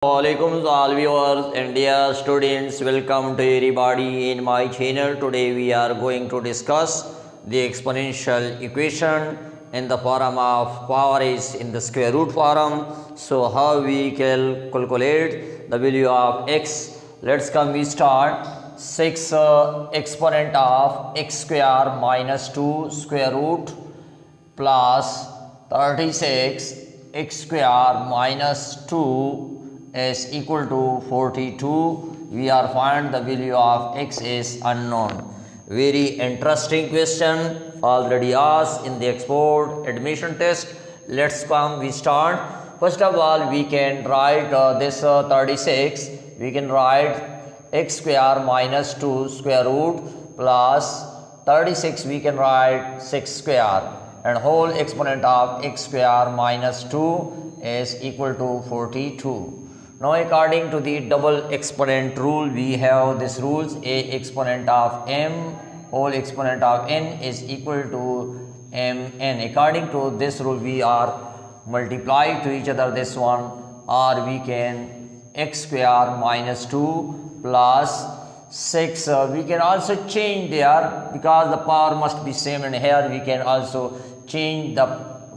Alaikum all viewers and dear students, welcome to everybody in my channel. Today we are going to discuss the exponential equation in the form of power is in the square root form. So how we calculate the value of x? Let's come we start 6 exponent of x square minus 2 square root plus 36 x square minus 2 is equal to 42. We are find the value of x is unknown. Very interesting question already asked in the export admission test. Let's come we start. First of all, we can write this 36. We can write x square minus 2 square root plus 36. We can write 6 square and whole exponent of x square minus 2 is equal to 42. Now according to the double exponent rule, we have this rules: a exponent of m whole exponent of n is equal to mn. According to this rule, we are multiply to each other this one, or we can x square minus 2 plus 6. We can also change there because the power must be same, and here we can also change the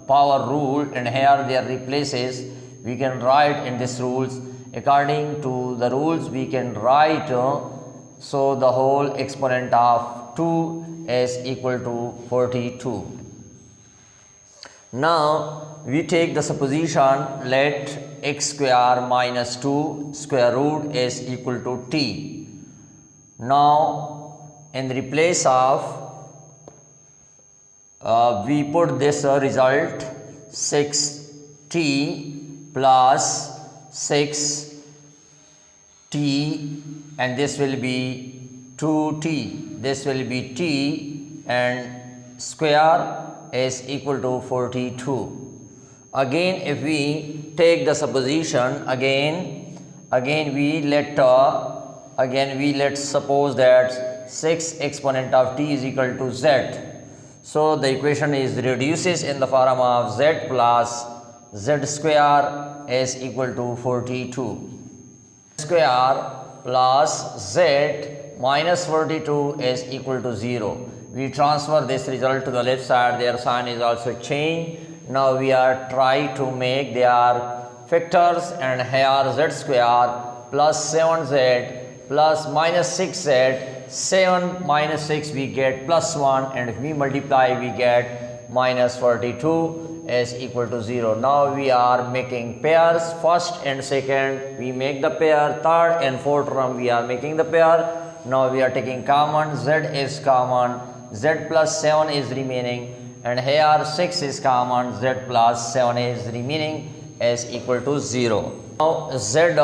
power rule, and here there replaces. We can write in this rules. According to the rules, we can write so the whole exponent of 2 is equal to 42. Now we take the supposition, let x square minus 2 square root is equal to t. Now in the place of we put this result 6t plus 6t, and this will be 2t, this will be t, and square is equal to 42. Again if we take the supposition, again we let suppose that 6 exponent of t is equal to z. So the equation is reduces in the form of z plus z square is equal to 42. Square plus z minus 42 is equal to 0. We transfer this result to the left side, their sign is also changed. Now we are trying to make their factors, and here z square plus 7z plus minus 6z, 7 minus 6 we get plus 1, and if we multiply we get minus 42 is equal to 0. Now we are making pairs, first and second we make the pair, third and fourth term we are making the pair. Now we are taking common, z is common, z plus 7 is remaining, and here 6 is common, z plus 7 is remaining is equal to 0. Now z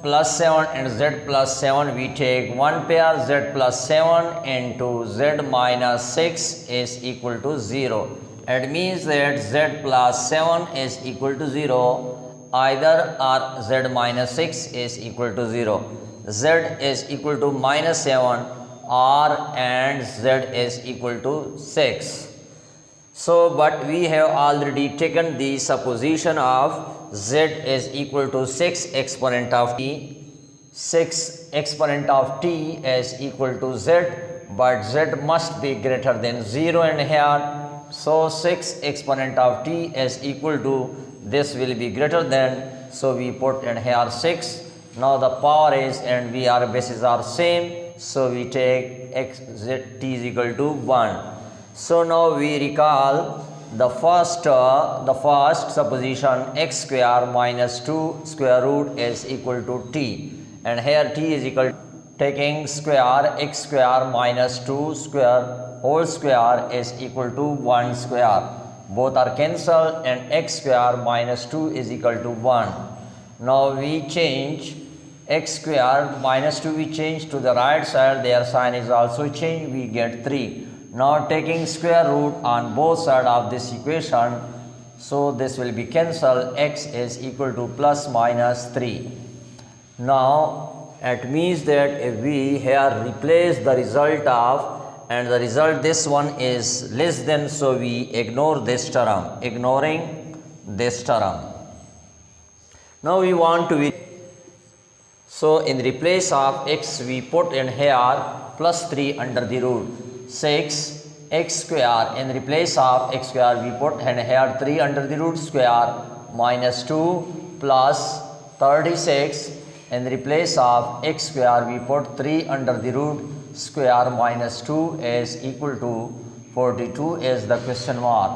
plus 7 and z plus 7 we take one pair, z plus 7 into z minus 6 is equal to 0. It means that z plus 7 is equal to 0, either or z minus 6 is equal to 0. Z is equal to minus 7 or and z is equal to 6. So but we have already taken the supposition of z is equal to 6 exponent of t. 6 exponent of t is equal to z, but z must be greater than 0 in here. So 6 exponent of t is equal to, this will be greater than, so we put in here 6. Now the power is, and we are bases are same, so we take x z t is equal to 1. So now we recall the first supposition, x square minus 2 square root is equal to t, and here t is equal to, taking square, x square minus 2 square whole square is equal to 1 square. Both are cancelled, and x square minus 2 is equal to 1. Now we change x square minus 2, we change to the right side, their sign is also changed, we get 3. Now taking square root on both sides of this equation, so this will be cancelled, x is equal to plus minus 3. Now it means that if we here replace the result of, and the result this one is less than, so we ignore this term, ignoring this term. Now we want to so in the place of x we put in here plus 3 under the root 6 x square. In the place of x square we put in here 3 under the root square minus 2 plus 36. In the place of x square we put 3 under the root square minus 2 is equal to 42 is the question mark.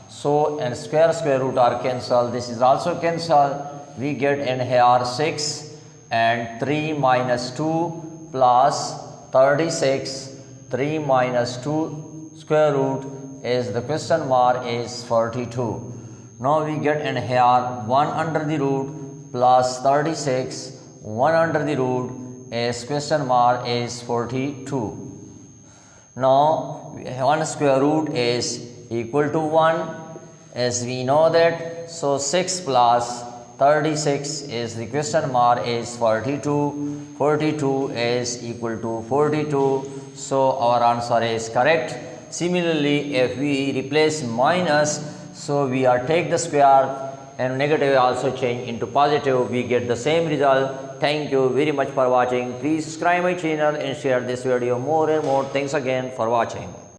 So and square root are cancelled. This is also cancelled. We get in here 6 and 3 minus 2 plus 36. 3 minus 2 square root is the question mark is 42. Now we get in here 1 under the root plus 36. 1 under the root is question mark is 42. Now 1 square root is equal to 1 as we know that. So 6 plus 36 is the question mark is 42. 42 is equal to 42. So our answer is correct. Similarly, if we replace minus, so we are take the square and negative also change into positive, we get the same result. Thank you very much for watching. Please subscribe my channel and share this video more and more. Thanks again for watching.